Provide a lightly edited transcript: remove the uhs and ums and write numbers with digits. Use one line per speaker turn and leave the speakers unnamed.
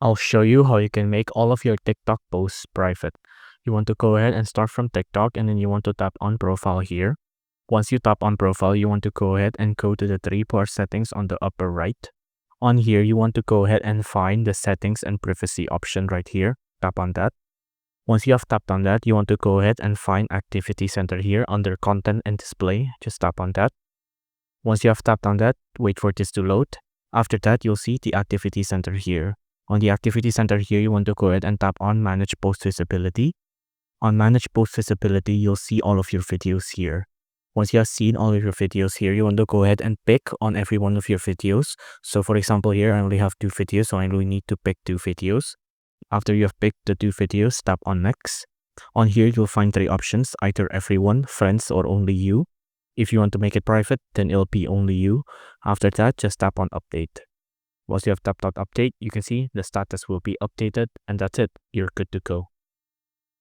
I'll show you how you can make all of your TikTok posts private. You want to go ahead and start from TikTok, and then you want to tap on profile here. Once you tap on profile, you want to go ahead and go to the 3-bar settings on the upper right. On here, you want to go ahead and find the settings and privacy option right here. Tap on that. Once you have tapped on that, you want to go ahead and find activity center here under content and display. Just tap on that. Once you have tapped on that, wait for this to load. After that, you'll see the activity center here. On the activity center here, you want to go ahead and tap on manage post visibility. On manage post visibility, you'll see all of your videos here. Once you have seen all of your videos here, you want to go ahead and pick on every one of your videos. So for example, here I only have 2 videos, so I only need to pick 2 videos. After you have picked the 2 videos, tap on next. On here, you'll find 3 options, either everyone, friends, or only you. If you want to make it private, then it'll be only you. After that, just tap on update. Once you have tapped on update, you can see the status will be updated, and that's it. You're good to go.